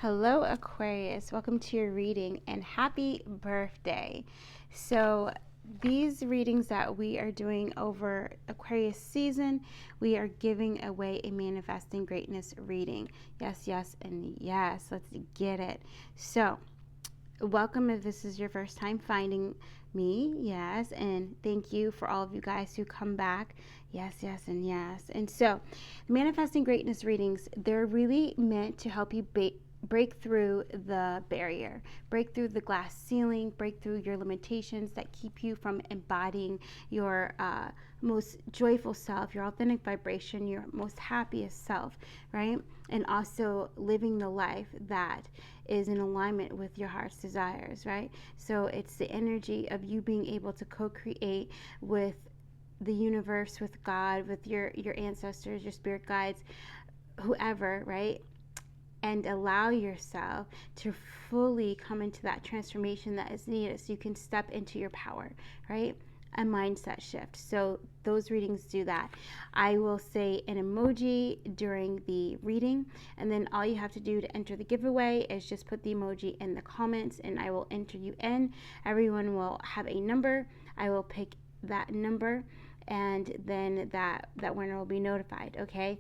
Hello, Aquarius. Welcome to your reading and happy birthday. So, these readings that we are doing over Aquarius season, we are giving away a manifesting greatness reading. Yes, yes, and yes. Let's get it. So, welcome if this is your first time finding me. Yes, and thank you for all of you guys who come back. Yes, yes, and yes. And so, manifesting greatness readings, they're really meant to help you break through the barrier, break through the glass ceiling, break through your limitations that keep you from embodying your most joyful self, your authentic vibration, your most happiest self, right? And also living the life that is in alignment with your heart's desires, right? So it's the energy of you being able to co-create with the universe, with God, with your ancestors, your spirit guides, whoever, right? And allow yourself to fully come into that transformation that is needed so you can step into your power, right? A mindset shift. So those readings do that. I will say an emoji during the reading, and then all you have to do to enter the giveaway is just put the emoji in the comments and I will enter you in. Everyone will have a number. I will pick that number, and then that winner will be notified. Okay,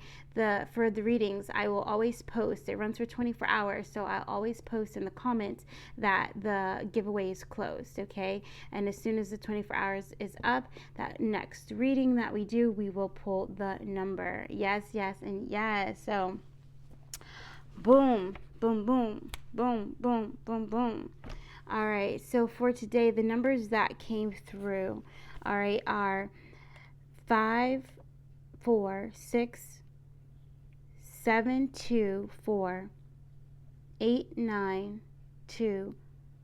for the readings, I will always post. It runs for 24 hours, so I'll always post in the comments that the giveaway is closed. Okay, and as soon as the 24 hours is up, that next reading that we do, we will pull the number. Yes, yes, and yes. So boom, boom, boom, boom, boom, boom, boom. All right, so for today, the numbers that came through, all right, are 5, 4, 6, 7, 2, 4, 8, 9, 2,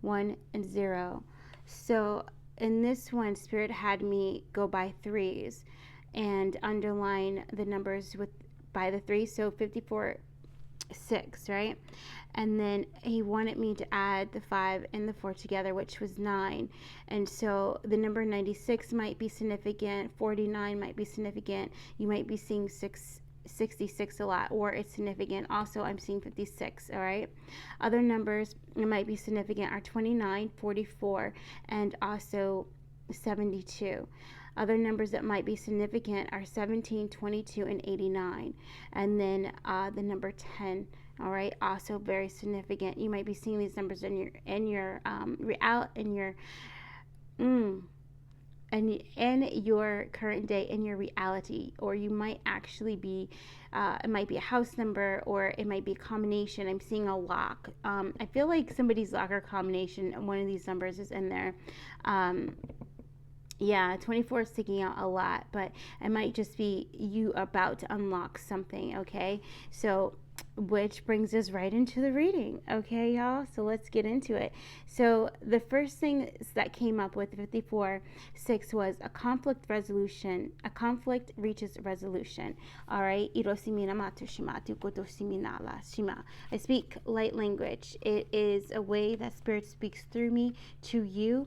1, and 0. So in this one, Spirit had me go by threes and underline the numbers by the three. So 54, 6, right? And then he wanted me to add the 5 and the 4 together, which was 9. And so the number 96 might be significant, 49 might be significant. You might be seeing 66 a lot, or it's significant. Also, I'm seeing 56, all right? Other numbers that might be significant are 29, 44, and also 72. Other numbers that might be significant are 17, 22, and 89. And then the number 10, all right, also very significant. You might be seeing these numbers in your current day, in your reality, or you might actually be it might be a house number, or it might be a combination. I'm seeing a lock. I feel like somebody's locker combination, one of these numbers is in there. Yeah, 24 is sticking out a lot, but it might just be you about to unlock something, okay? So, which brings us right into the reading, okay, y'all? So let's get into it. So the first thing that came up with 54-6 was a conflict resolution. A conflict reaches resolution, all right? I speak light language. It is a way that Spirit speaks through me to you,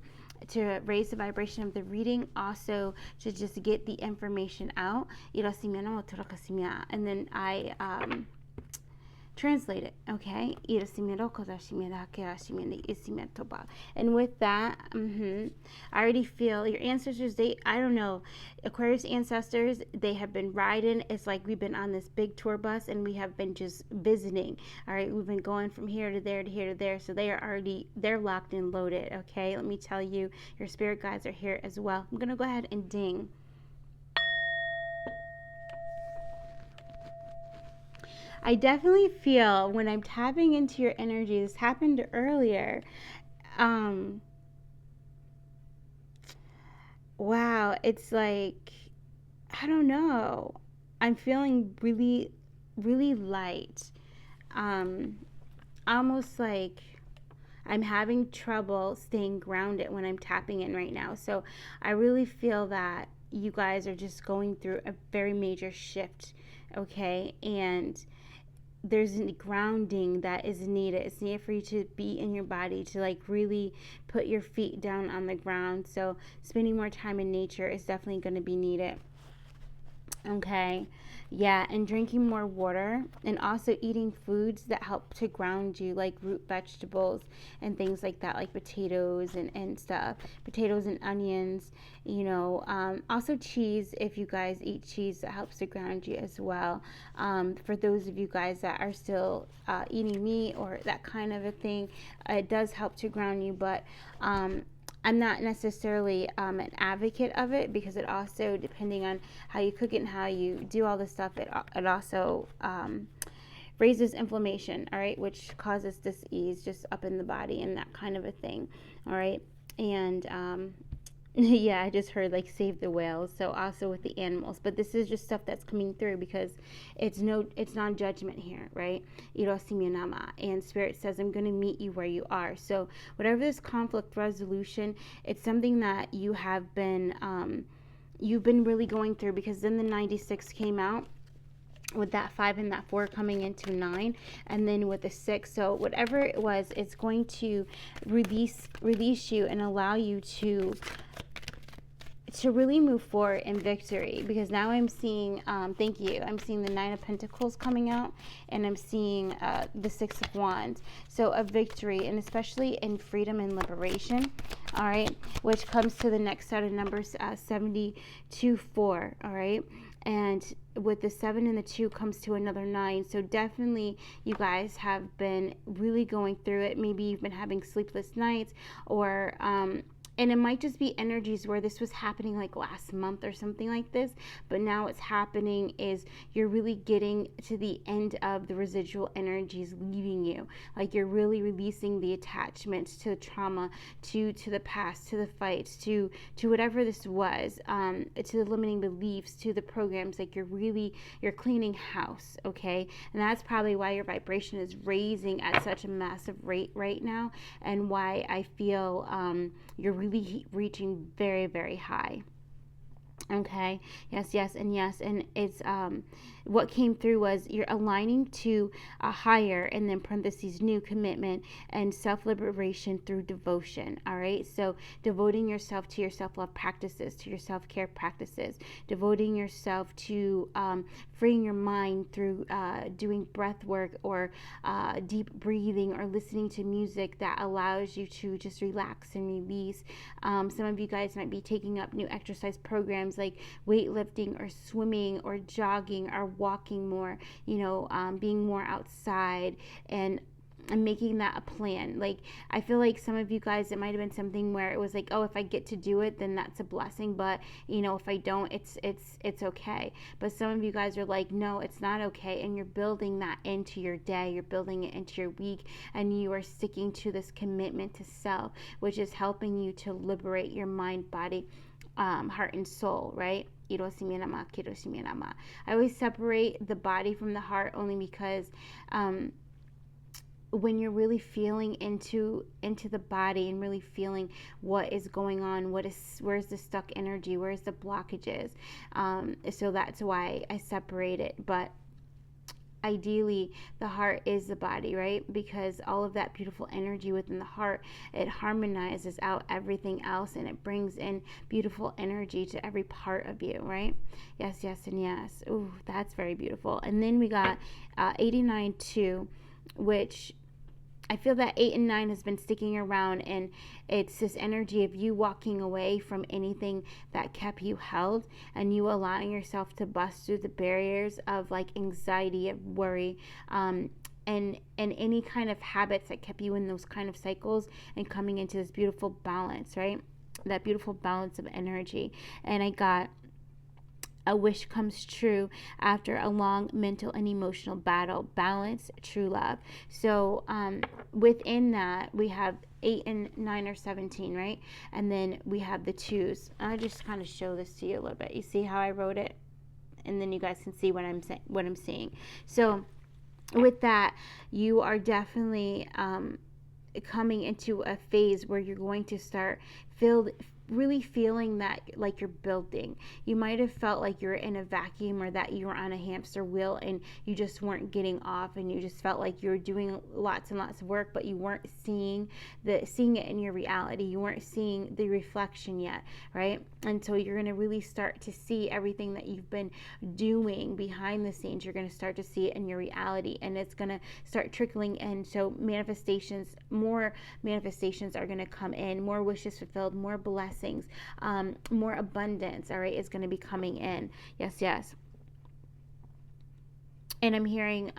to raise the vibration of the reading, also to just get the information out. And then I translate it, okay? And with that, I already feel your ancestors, I don't know, Aquarius ancestors, they have been riding. It's like we've been on this big tour bus and we have been just visiting, all right? We've been going from here to there to here to there. So they're locked and loaded, okay? Let me tell you, your spirit guides are here as well. I'm going to go ahead and ding. I definitely feel when I'm tapping into your energy, this happened earlier. Wow, it's like, I don't know. I'm feeling really, really light. Almost like I'm having trouble staying grounded when I'm tapping in right now. So I really feel that you guys are just going through a very major shift, okay? And there's a grounding that is needed. It's needed for you to be in your body, to like really put your feet down on the ground. So spending more time in nature is definitely going to be needed. Okay. Yeah, and drinking more water and also eating foods that help to ground you, like root vegetables and things like that, like potatoes and stuff, potatoes and onions, also cheese. If you guys eat cheese, that helps to ground you as well. For those of you guys that are still eating meat or that kind of a thing, it does help to ground you, but I'm not necessarily an advocate of it, because it also, depending on how you cook it and how you do all this stuff, it also raises inflammation, all right, which causes dis-ease just up in the body and that kind of a thing, all right. And yeah, I just heard like save the whales. So also with the animals, but this is just stuff that's coming through because it's non-judgment here, right? And Spirit says, I'm going to meet you where you are. So whatever this conflict resolution, it's something that you've been really going through, because then the 96 came out with that 5 and that 4 coming into 9, and then with the 6. So whatever it was, it's going to release you and allow you to really move forward in victory, because now I'm seeing thank you, I'm seeing the 9 of Pentacles coming out, and I'm seeing the 6 of Wands. So a victory, and especially in freedom and liberation, all right, which comes to the next set of numbers, 72-4, all right. And with the 7 and the 2 comes to another 9. So definitely you guys have been really going through it. Maybe you've been having sleepless nights, or and it might just be energies where this was happening like last month or something like this, but now what's happening is you're really getting to the end of the residual energies leaving you. Like you're really releasing the attachments to the trauma, to the past, to the fights, to whatever this was, to the limiting beliefs, to the programs. Like you're cleaning house, okay? And that's probably why your vibration is raising at such a massive rate right now, and why I feel you're really reaching very, very high. Okay, yes, and it's what came through was you're aligning to a higher, and then parentheses, new commitment and self-liberation through devotion. All right, so devoting yourself to your self-love practices, to your self-care practices, devoting yourself to freeing your mind through doing breath work, or deep breathing, or listening to music that allows you to just relax and release. Some of you guys might be taking up new exercise programs like weightlifting or swimming or jogging or walking more, being more outside, and making that a plan. Like I feel like some of you guys, it might have been something where it was like, oh, if I get to do it, then that's a blessing, but if I don't, it's okay. But some of you guys are like, no, it's not okay, and you're building that into your day, you're building it into your week, and you are sticking to this commitment to self, which is helping you to liberate your mind, body, heart and soul, right? I always separate the body from the heart, only because when you're really feeling into the body and really feeling what is going on, where's the stuck energy, where's the blockages, so that's why I separate it. But ideally the heart is the body, right? Because all of that beautiful energy within the heart, it harmonizes out everything else, and it brings in beautiful energy to every part of you, right? Yes, and yes. Ooh, that's very beautiful. And then we got 89-2, which I feel that 8 and 9 has been sticking around, and it's this energy of you walking away from anything that kept you held, and you allowing yourself to bust through the barriers of like anxiety, of worry, and any kind of habits that kept you in those kind of cycles, and coming into this beautiful balance, right? That beautiful balance of energy. And I got a wish comes true after a long mental and emotional battle. Balance, true love. So within that, we have 8 and 9 or 17, right? And then we have the 2s. I'll just kind of show this to you a little bit. You see how I wrote it? And then you guys can see what I'm seeing. So with that, you are definitely coming into a phase where you're going to start really feeling that like you're building. You might have felt like you're in a vacuum, or that you were on a hamster wheel and you just weren't getting off, and you just felt like you were doing lots and lots of work, but you weren't seeing it in your reality. You weren't seeing the reflection yet, right? And so you're going to really start to see everything that you've been doing behind the scenes. You're going to start to see it in your reality, and it's going to start trickling in. So more manifestations are going to come in, more wishes fulfilled, more blessings, more abundance, all right, is going to be coming in. Yes. And I'm hearing,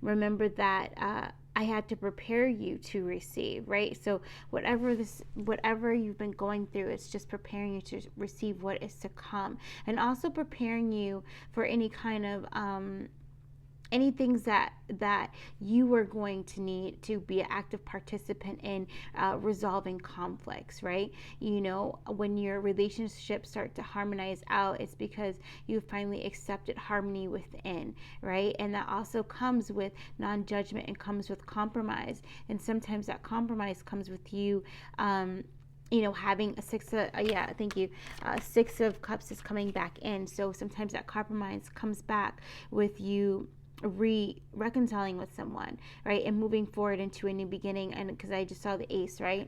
remember that I had to prepare you to receive, right? So whatever you've been going through, it's just preparing you to receive what is to come, and also preparing you for any kind of any things that you are going to need to be an active participant in resolving conflicts, right? You know, when your relationships start to harmonize out, it's because you finally accepted harmony within, right? And that also comes with non-judgment and comes with compromise. And sometimes that compromise comes with you having a six of cups is coming back in. So sometimes that compromise comes back with you reconciling with someone, right, and moving forward into a new beginning. And because I just saw the ace, right,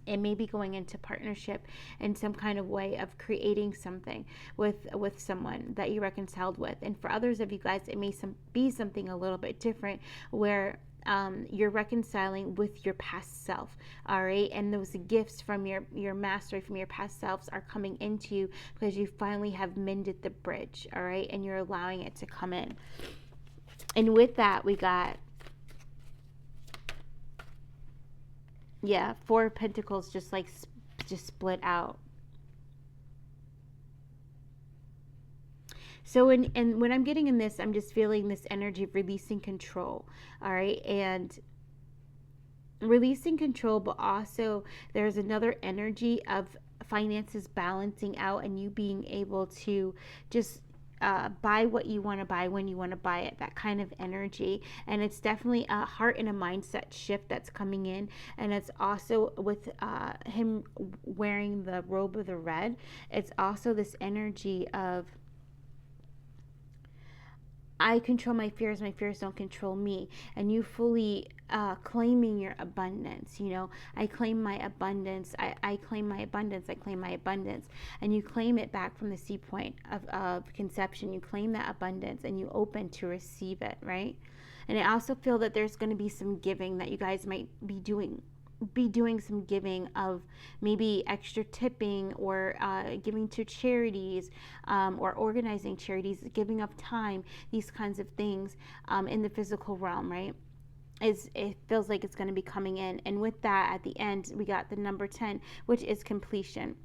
and maybe going into partnership in some kind of way of creating something with someone that you reconciled with. And for others of you guys, it may be something a little bit different, where you're reconciling with your past self, all right, and those gifts from your mastery from your past selves are coming into you because you finally have mended the bridge, all right, and you're allowing it to come in. And with that, we got, Four of Pentacles just split out. So and when I'm getting in this, I'm just feeling this energy of releasing control, all right, and releasing control, but also there's another energy of finances balancing out, and you being able to just buy what you want to buy when you want to buy it, that kind of energy. And it's definitely a heart and a mindset shift that's coming in. And it's also with him wearing the robe of the red, it's also this energy of, I control my fears don't control me. And you fully claiming your abundance. I claim my abundance. I claim my abundance. I claim my abundance. And you claim it back from the seed point of conception. You claim that abundance and you open to receive it, right? And I also feel that there's going to be some giving that you guys might be doing some giving of maybe extra tipping, or giving to charities, or organizing charities, giving of time, these kinds of things in the physical realm, right? It feels like it's going to be coming in. And with that, at the end, we got the number 10, which is completion.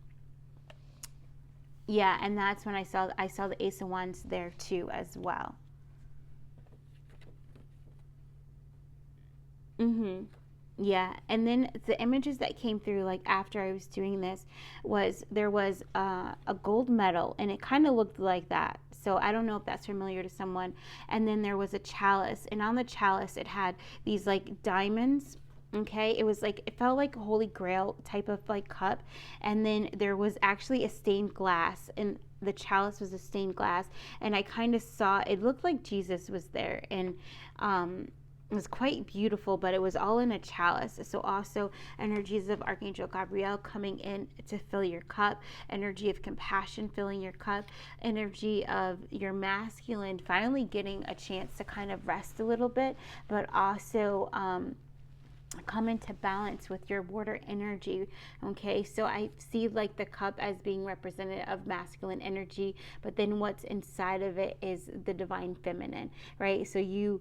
Yeah, and that's when I saw the Ace of Wands there too as well. Yeah, and then the images that came through, like after I was doing this, there was a gold medal, and it kind of looked like that. So I don't know if that's familiar to someone. And then there was a chalice, and on the chalice it had these like diamonds. Okay, it felt like a holy grail type of like cup. And then there was actually a stained glass, and the chalice was a stained glass, and I kind of saw, it looked like Jesus was there, and it was quite beautiful, but it was all in a chalice. So also energies of Archangel Gabriel coming in to fill your cup, energy of compassion filling your cup, energy of your masculine finally getting a chance to kind of rest a little bit, but also come into balance with your water energy. Okay, so I see like the cup as being representative of masculine energy, but then what's inside of it is the divine feminine, right? So you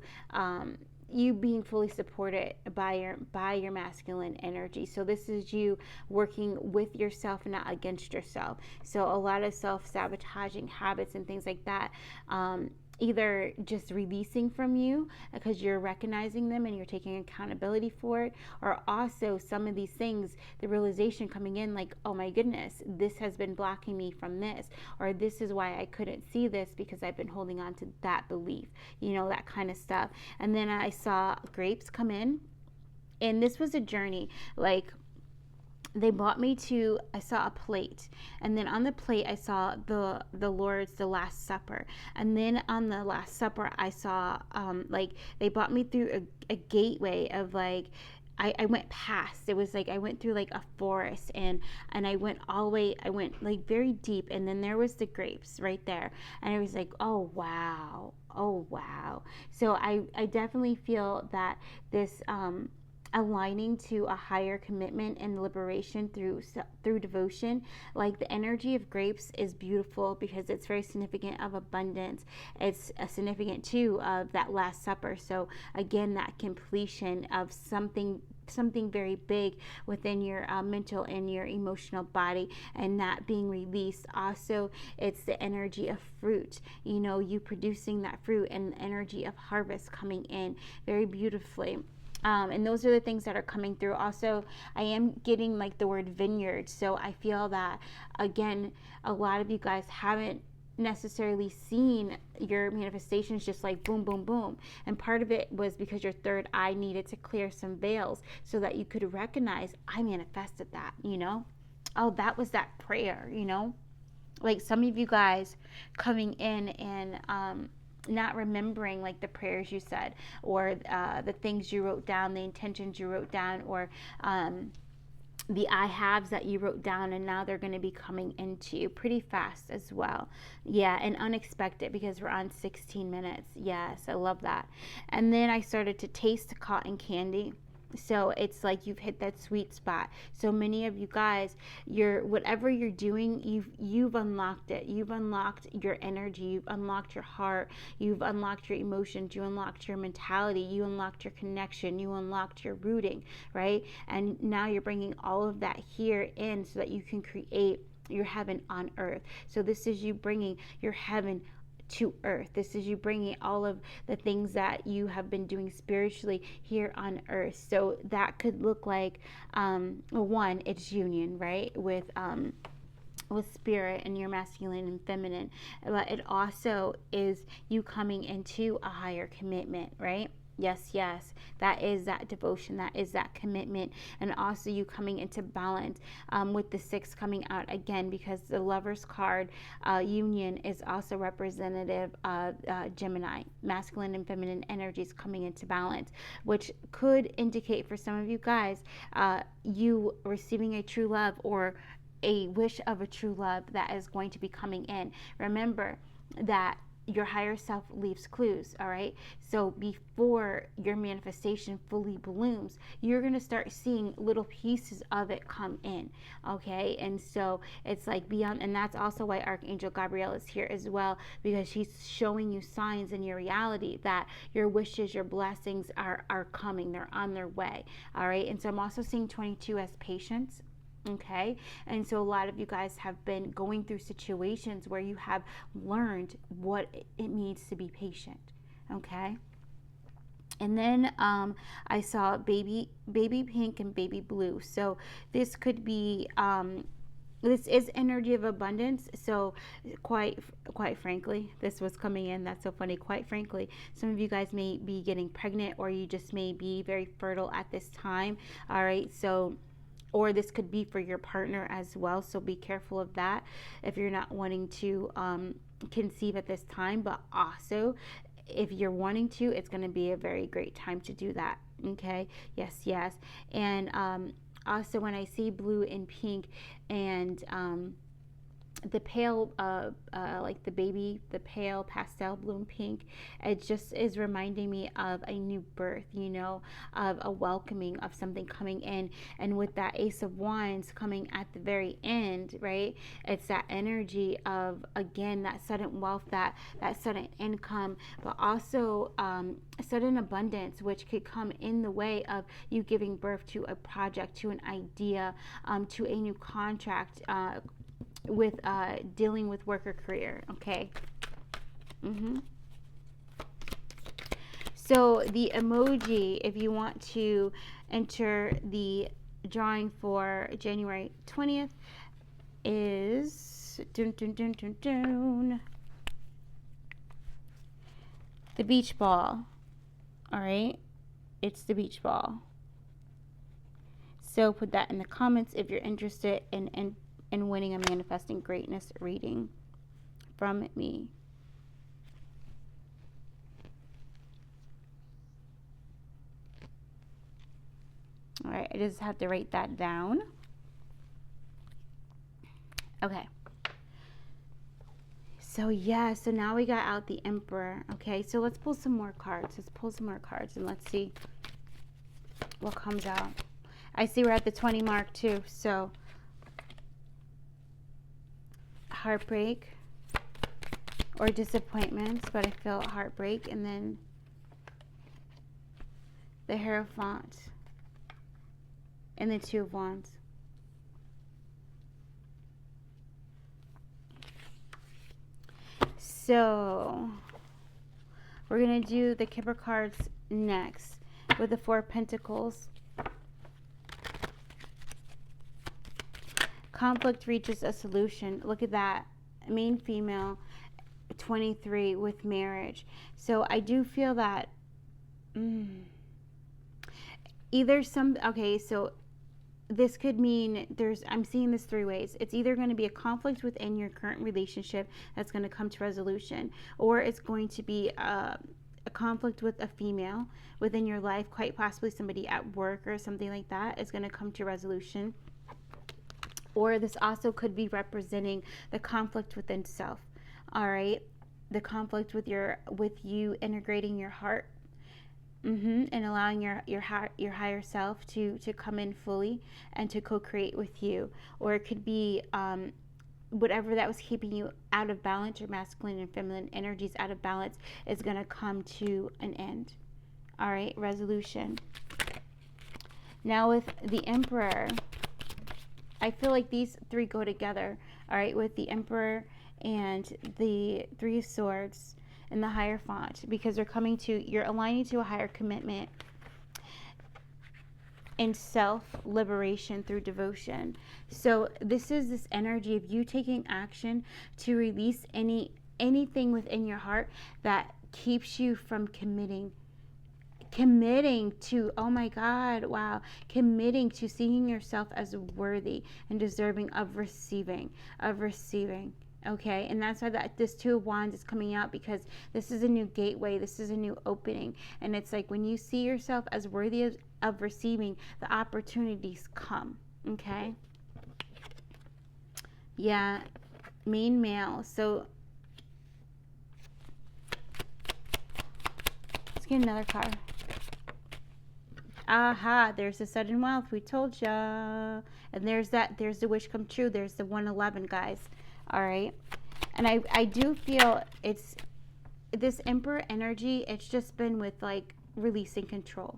being fully supported by your masculine energy. So this is you working with yourself and not against yourself. So a lot of self-sabotaging habits and things like that, either just releasing from you because you're recognizing them and you're taking accountability for it, or also some of these things, the realization coming in like, oh my goodness, this has been blocking me from this, or this is why I couldn't see this because I've been holding on to that belief, that kind of stuff. And then I saw grapes come in, and this was a journey. Like, they brought me to, I saw a plate, and then on the plate I saw the Lord's, the Last Supper, and then on the Last Supper I saw like they brought me through a gateway of like, I went past, it was like I went through like a forest, and I went all the way, I went like very deep, and then there was the grapes right there, and I was like, oh wow, oh wow. So I definitely feel that this aligning to a higher commitment and liberation through devotion, like the energy of grapes is beautiful because it's very significant of abundance. It's a significant too of that Last Supper. So again, that completion of something very big within your mental and your emotional body, and that being released. Also, it's the energy of fruit, you producing that fruit, and the energy of harvest coming in very beautifully. And those are the things that are coming through. Also, I am getting like the word vineyard. So I feel that, again, a lot of you guys haven't necessarily seen your manifestations just like boom, boom, boom. And part of it was because your third eye needed to clear some veils so that you could recognize, I manifested that, Oh, that was that prayer, Like some of you guys coming in and, not remembering like the prayers you said, or the things you wrote down, the intentions you wrote down, or the I haves that you wrote down, and now they're going to be coming into you pretty fast as well. Yeah, and unexpected because we're on 16 minutes. Yes, I love that. And then I started to taste cotton candy. So it's like you've hit that sweet spot. So many of you guys, whatever you're doing, you've unlocked it. You've unlocked your energy. You've unlocked your heart. You've unlocked your emotions. You unlocked your mentality. You unlocked your connection. You unlocked your rooting, right? And now you're bringing all of that here in so that you can create your heaven on earth. So this is you bringing your heaven to earth. This is you bringing all of the things that you have been doing spiritually here on earth. So that could look like, one, it's union, right, with spirit and your masculine and feminine, but it also is you coming into a higher commitment, right? Yes, that is that devotion, that is that commitment, and also you coming into balance, with the 6 coming out again, because the Lover's card, union, is also representative of Gemini, masculine and feminine energies coming into balance, which could indicate for some of you guys, you receiving a true love or a wish of a true love that is going to be coming in. Remember that your higher self leaves clues, all right? So before your manifestation fully blooms, you're going to start seeing little pieces of it come in, okay? And so it's like beyond, and that's also why Archangel Gabriel is here as well, because he's showing you signs in your reality that your wishes, your blessings are coming, they're on their way, all right? And so I'm also seeing 22 as patience. Okay, and so a lot of you guys have been going through situations where you have learned what it means to be patient. Okay, and then I saw baby pink and baby blue. So this could be this is energy of abundance. So quite frankly, this was coming in. That's so funny. Quite frankly, some of you guys may be getting pregnant, or you just may be very fertile at this time. All right, so, or this could be for your partner as well, so be careful of that if you're not wanting to conceive at this time. But also, if you're wanting to, it's going to be a very great time to do that. Okay, yes. And also, when I see blue and pink and the pale, like the pale pastel blue and pink, it just is reminding me of a new birth, of a welcoming of something coming in. And with that Ace of Wands coming at the very end, right, it's that energy of, again, that sudden wealth, that sudden income, but also sudden abundance, which could come in the way of you giving birth to a project, to an idea, to a new contract, with dealing with work or career. Okay. So the emoji, if you want to enter the drawing for January 20th, is the beach ball. All right, it's the beach ball. So put that in the comments if you're interested in winning a Manifesting Greatness reading from me. All right, I just have to write that down. Okay. So yeah, so now we got out the Emperor. Okay, so let's pull some more cards. Let's pull some more cards and let's see what comes out. I see we're at the 20 mark too. So heartbreak or disappointments, but I feel heartbreak. And then the Hierophant and the Two of Wands. So we're going to do the Kipper cards next with the Four of Pentacles. Conflict reaches a solution. Look at that. Main female, 23 with marriage. So I do feel that either okay, so this could mean I'm seeing this three ways. It's either going to be a conflict within your current relationship that's going to come to resolution, or it's going to be a conflict with a female within your life, quite possibly somebody at work or something like that is going to come to resolution. Or this also could be representing the conflict within self. All right, the conflict with you integrating your heart. And allowing your higher self to come in fully and to co-create with you. Or it could be whatever that was keeping you out of balance, your masculine and feminine energies out of balance, is going to come to an end. All right, resolution. Now with the Emperor, I feel like these three go together. All right, with the Emperor and the Three of Swords and the Hierophant, because you're aligning to a higher commitment and self-liberation through devotion. So this is this energy of you taking action to release anything within your heart that keeps you from committing to, oh my God, wow, committing to seeing yourself as worthy and deserving of receiving. Okay, and that's why this Two of Wands is coming out, because this is a new gateway, this is a new opening, and it's like when you see yourself as worthy of receiving, the opportunities come. Okay, yeah, main male. So let's get another card. Aha, there's the sudden wealth, we told ya. And there's the wish come true. There's the 111, guys. All right, and I do feel it's this Emperor energy. It's just been with like releasing control.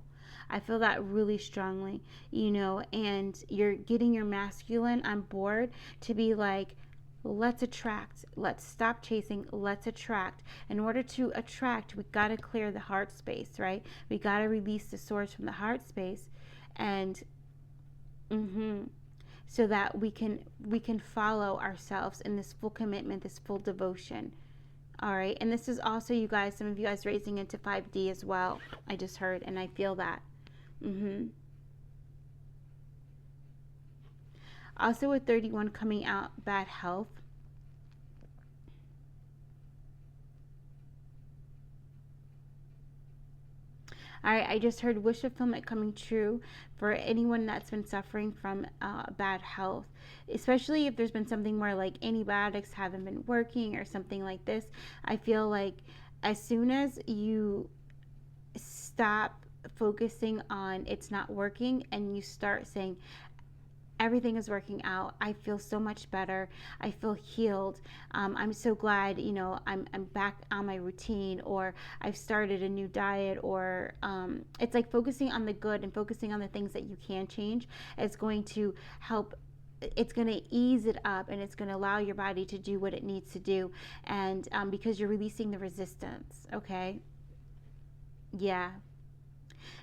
I feel that really strongly, and you're getting your masculine on board to be like, let's attract, let's stop chasing, let's attract. In order to attract, we got to clear the heart space, right? We got to release the swords from the heart space, and so that we can follow ourselves in this full commitment, this full devotion. All right, and this is also, you guys, some of you guys raising into 5D as well. I just heard, and I feel that. Also with 31 coming out, bad health. All right, I just heard wish fulfillment coming true for anyone that's been suffering from bad health, especially if there's been something where like antibiotics haven't been working or something like this. I feel like as soon as you stop focusing on it's not working and you start saying, everything is working out, I feel so much better, I feel healed, I'm so glad, I'm back on my routine, or I've started a new diet, or it's like focusing on the good and focusing on the things that you can change is going to help. It's going to ease it up, and it's going to allow your body to do what it needs to do, and because you're releasing the resistance. Okay, yeah.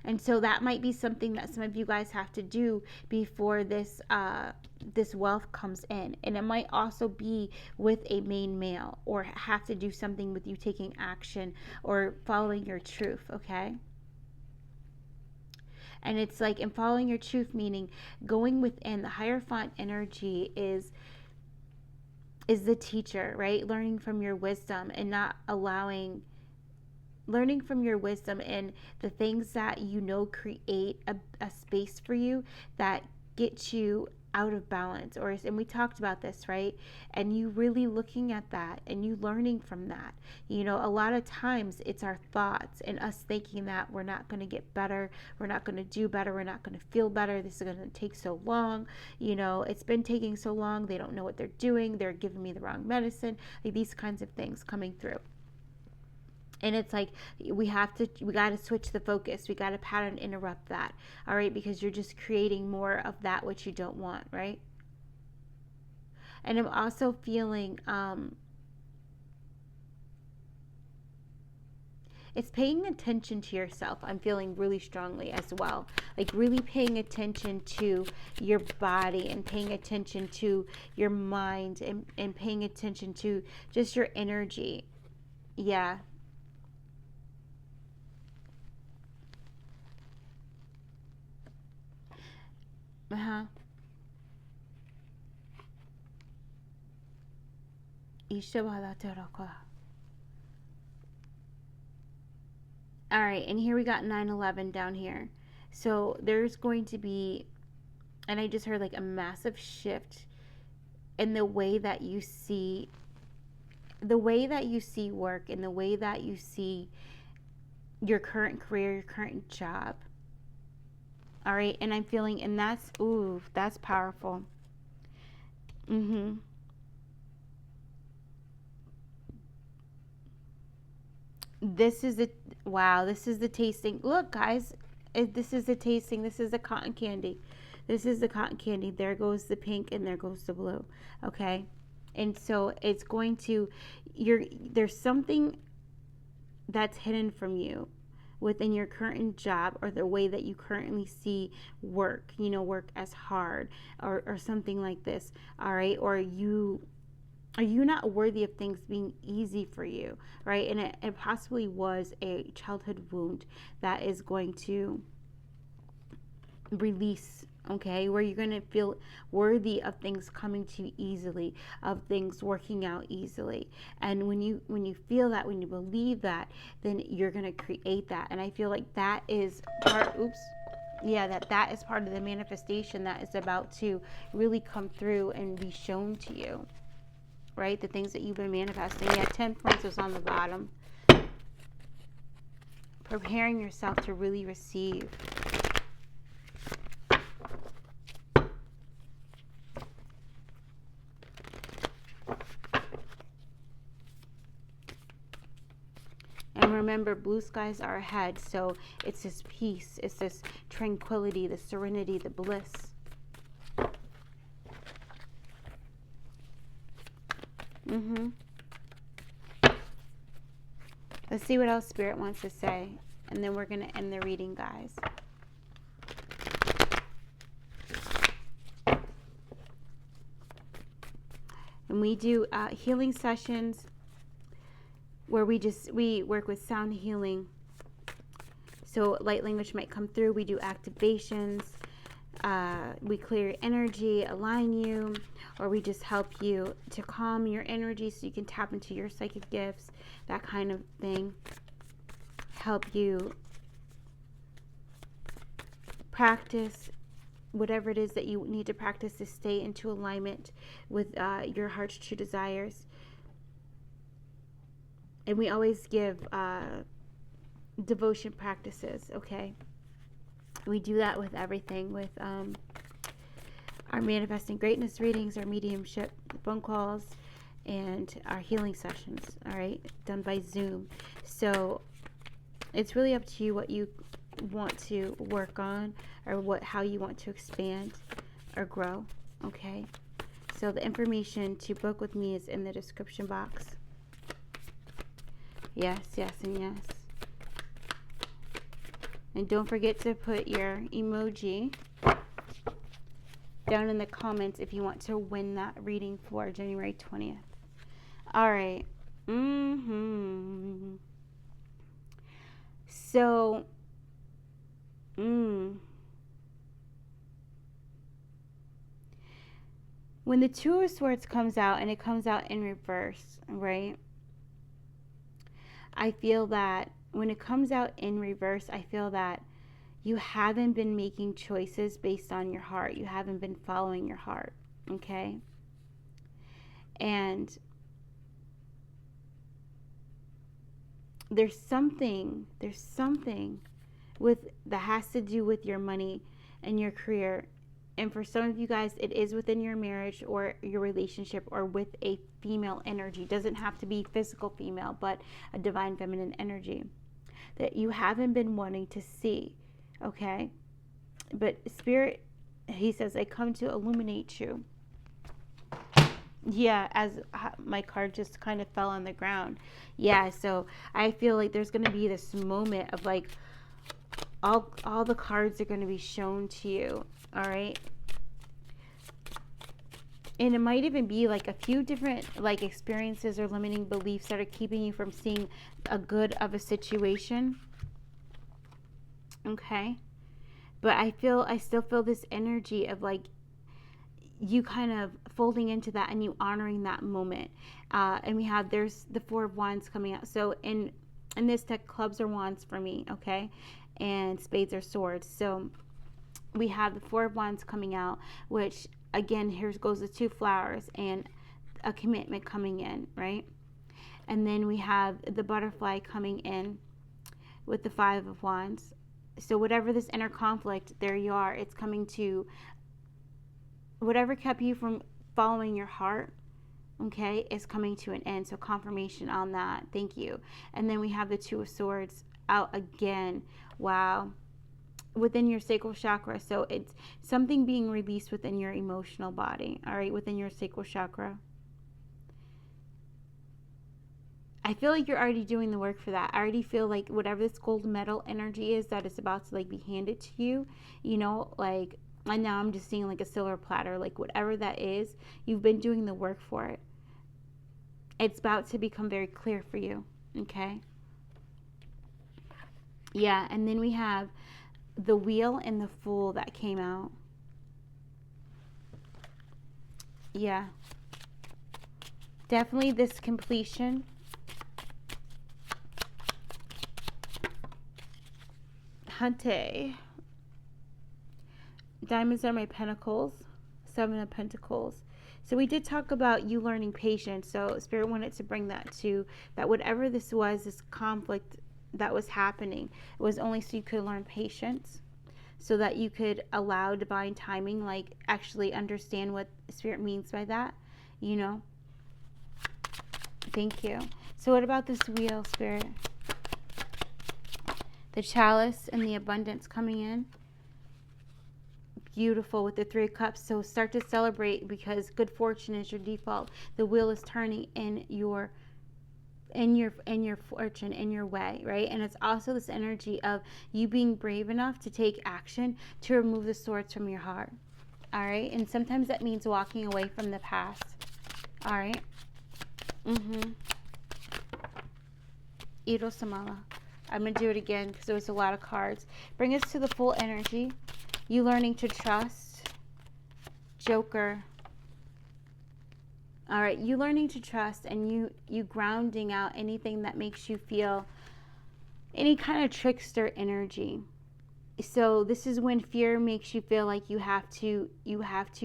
And so that might be something that some of you guys have to do before this wealth comes in. And it might also be with a main male, or have to do something with you taking action or following your truth, okay? And it's like, in following your truth, meaning going within. The Hierophant energy is the teacher, right? Learning from your wisdom and not allowing, learning from your wisdom and the things that you know create a space for you that get you out of balance. Or, and we talked about this, right? And you really looking at that and you learning from that. You know, a lot of times it's our thoughts and us thinking that we're not going to get better, we're not going to do better, we're not going to feel better, this is going to take so long, you know, it's been taking so long, they don't know what they're doing, they're giving me the wrong medicine, like these kinds of things coming through. And it's like, we got to switch the focus. We got to pattern interrupt that. All right. Because you're just creating more of that which you don't want. Right. And I'm also feeling, it's paying attention to yourself. I'm feeling really strongly as well. Like really paying attention to your body and paying attention to your mind and paying attention to just your energy. Yeah. Uh-huh. All right, and here we got 9/11 down here. So there's going to be, and I just heard like a massive shift in the way that you see, work, and the way that you see your current career, your current job. All right, and I'm feeling, and that's powerful. This is the tasting. Look, guys, this is the tasting. This is the cotton candy. This is the cotton candy. There goes the pink and there goes the blue. Okay, and so it's going to, there's something that's hidden from you within your current job, or the way that you currently see work, work as hard, or something like this. All right, or are you not worthy of things being easy for you, right? And it possibly was a childhood wound that is going to release, okay, where you're going to feel worthy of things coming to you easily, of things working out easily. And when you feel that, when you believe that, then you're going to create that. And I feel like that is part that is part of the manifestation that is about to really come through and be shown to you, right? The things that you've been manifesting. Yeah, 10 points was on the bottom. Preparing yourself to really receive. And remember, blue skies are ahead. So it's this peace, it's this tranquility, the serenity, the bliss. Let's see what else Spirit wants to say. And then we're going to end the reading, guys. And we do healing sessions where we work with sound healing. So light language might come through. We do activations. We clear your energy, align you, or we just help you to calm your energy so you can tap into your psychic gifts, that kind of thing. Help you practice whatever it is that you need to practice to stay into alignment with your heart's true desires. And we always give devotion practices, okay? We do that with everything, with our manifesting greatness readings, our mediumship phone calls, and our healing sessions, all right, done by Zoom. So it's really up to you what you want to work on, or how you want to expand or grow, okay? So the information to book with me is in the description box. Yes, yes, and yes. And don't forget to put your emoji down in the comments if you want to win that reading for January 20th. All right. So, when the Two of Swords comes out, and it comes out in reverse, right? I feel that when it comes out in reverse, I feel that you haven't been making choices based on your heart. You haven't been following your heart, okay? And there's something with that has to do with your money and your career. And for some of you guys, it is within your marriage or your relationship or with a female energy. It doesn't have to be physical female, but a divine feminine energy that you haven't been wanting to see, okay? But Spirit, he says, I come to illuminate you. Yeah, as my card just kind of fell on the ground. Yeah, so I feel like there's going to be this moment of like all the cards are going to be shown to you, all right? And it might even be like a few different like experiences or limiting beliefs that are keeping you from seeing a good of a situation. Okay? But I still feel this energy of like you kind of folding into that and you honoring that moment. And we have, there's the Four of Wands coming out. So in this deck, clubs are wands for me, okay? And spades are swords. So we have the Four of Wands coming out, which again, here goes the two flowers and a commitment coming in, right? And then we have the butterfly coming in with the Five of Wands. So whatever this inner conflict, there you are. It's coming to whatever kept you from following your heart, okay, is coming to an end. So confirmation on that. Thank you. And then we have the Two of Swords out again. Wow. Within your sacral chakra. So it's something being released within your emotional body, all right, within your sacral chakra. I feel like you're already doing the work for that. I already feel like whatever this gold medal energy is that is about to like be handed to you, you know, like, and now I'm just seeing like a silver platter, like whatever that is, you've been doing the work for it. It's about to become very clear for you, okay? Yeah, and then we have the Wheel and the Fool that came out. Yeah. Definitely this completion. Hunte. Diamonds are my pentacles. Seven of Pentacles. So we did talk about you learning patience. So Spirit wanted to bring that to that whatever this was, this conflict that was happening, it was only so you could learn patience, so that you could allow divine timing, like actually understand what Spirit means by that, you know. Thank you. So what about this Wheel, Spirit? The Chalice and the abundance coming in. Beautiful with the Three of Cups. So start to celebrate because good fortune is your default. The wheel is turning in your fortune, in your way, right? And it's also this energy of you being brave enough to take action to remove the swords from your heart. All right? And sometimes that means walking away from the past. All right? Iro Samala. I'm going to do it again because there was a lot of cards. Bring us to the full energy. You learning to trust. Joker. All right, you learning to trust and you grounding out anything that makes you feel any kind of trickster energy. So this is when fear makes you feel like you have to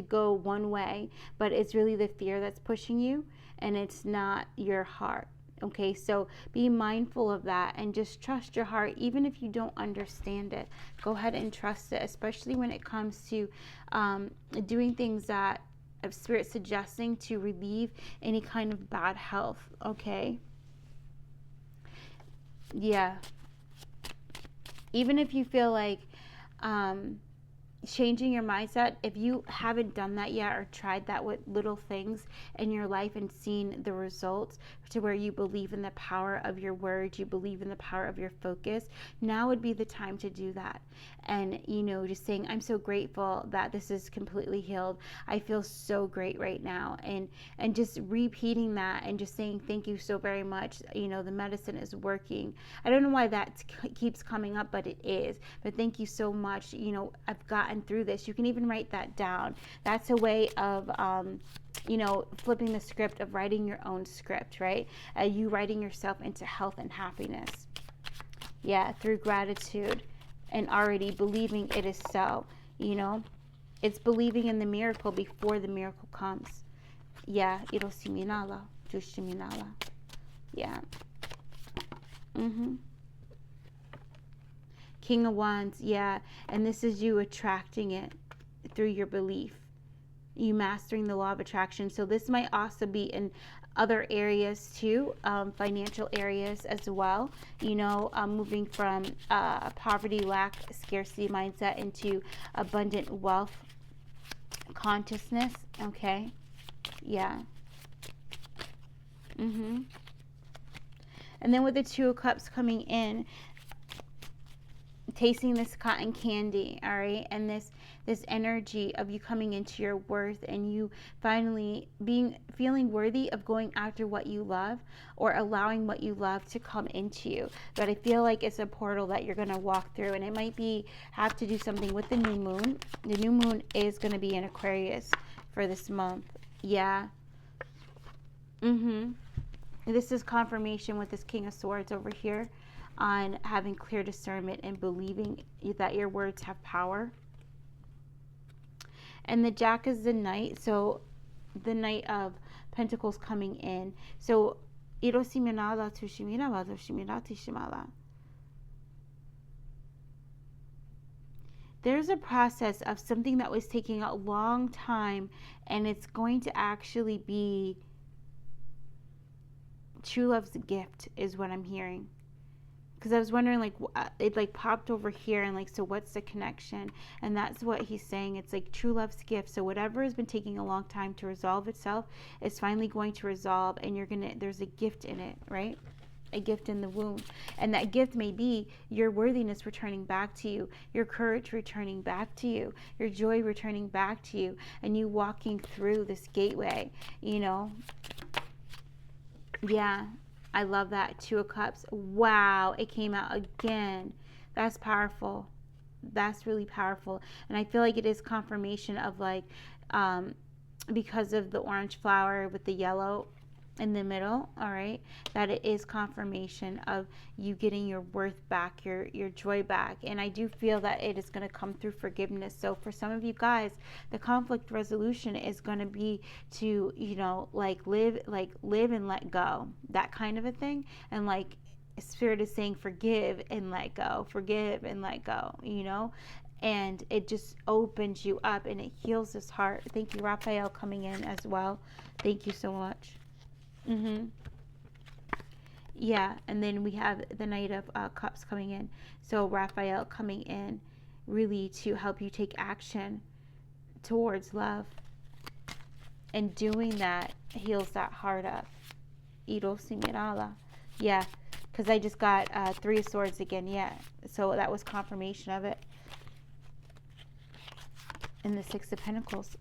go one way, but it's really the fear that's pushing you and it's not your heart. Okay, so be mindful of that and just trust your heart, even if you don't understand it. Go ahead and trust it, especially when it comes to doing things that Spirit suggesting to relieve any kind of bad health. Okay, yeah, even if you feel like changing your mindset, if you haven't done that yet or tried that with little things in your life and seen the results to where you believe in the power of your words, you believe in the power of your focus, now would be the time to do that. And, you know, just saying, I'm so grateful that this is completely healed. I feel so great right now. And just repeating that and just saying, thank you so very much. You know, the medicine is working. I don't know why that keeps coming up, but it is. But thank you so much. You know, I've gotten gotten through this. You can even write that down. That's a way of, flipping the script, of writing your own script, right? You writing yourself into health and happiness. Yeah, through gratitude and already believing it is so, It's believing in the miracle before the miracle comes. Yeah, irosiminala, jushiminala. Yeah. King of Wands, yeah. And this is you attracting it through your belief. You mastering the law of attraction. So this might also be in other areas too, financial areas as well. Moving from poverty, lack, scarcity mindset into abundant wealth consciousness. Okay. Yeah. And then with the Two of Cups coming in, tasting this cotton candy, all right, and this energy of you coming into your worth, and you finally feeling worthy of going after what you love, or allowing what you love to come into you. But I feel like it's a portal that you're going to walk through, and it might have to do something with the new moon. The new moon is going to be in Aquarius for this month. Yeah. This is confirmation with this King of Swords over here, on having clear discernment and believing that your words have power. And the Jack is the Knight, so the Knight of Pentacles coming in. So irosiminala tushimira tushimira tishimala. There's a process of something that was taking a long time, and it's going to actually be true love's gift, is what I'm hearing. Because I was wondering, it popped over here, and so what's the connection? And that's what he's saying. It's like true love's gift. So whatever has been taking a long time to resolve itself is finally going to resolve, and there's a gift in it, right? A gift in the womb. And that gift may be your worthiness returning back to you, your courage returning back to you, your joy returning back to you, and you walking through this gateway, Yeah. I love that. Two of Cups. Wow, it came out again. That's powerful. That's really powerful. And I feel like it is confirmation of because of the orange flower with the yellow in the middle, all right, that it is confirmation of you getting your worth back, your joy back. And I do feel that it is going to come through forgiveness. So for some of you guys, the conflict resolution is going to be to, live and let go, that kind of a thing. And Spirit is saying forgive and let go, and it just opens you up, and it heals this heart. Thank you, Raphael, coming in as well. Thank you so much. Yeah, and then we have the Knight of Cups coming in. So Raphael coming in really to help you take action towards love. And doing that heals that heart up. Irosimirala. Yeah, because I just got Three of Swords again. Yeah, so that was confirmation of it. And the Six of Pentacles.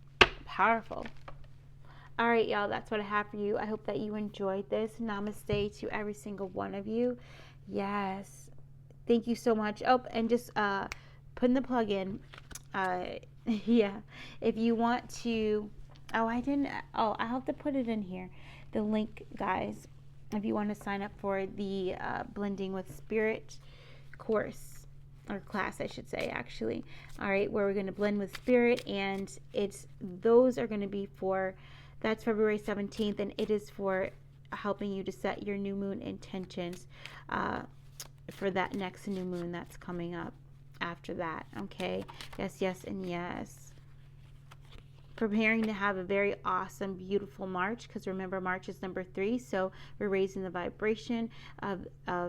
Powerful. All right, y'all, that's what I have for you. I hope that you enjoyed this. Namaste to every single one of you. Yes. Thank you so much. Oh, and just putting the plug in. Yeah. If you want to... I have to put it in here. The link, guys. If you want to sign up for the Blending with Spirit course. Or class, I should say, actually. All right, where we're going to blend with spirit. And those are going to be for... That's February 17th, and it is for helping you to set your new moon intentions for that next new moon that's coming up after that, okay? Yes, yes, and yes. Preparing to have a very awesome, beautiful March, because remember, March is number 3, so we're raising the vibration of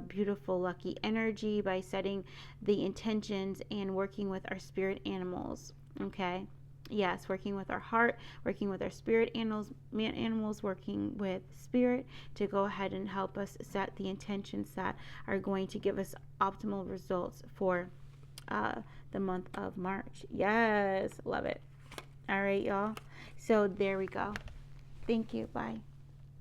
beautiful, lucky energy by setting the intentions and working with our spirit animals, okay? Yes, working with our heart, working with our spirit animals, working with spirit to go ahead and help us set the intentions that are going to give us optimal results for the month of March. Yes, love it. All right, y'all. So there we go. Thank you. Bye.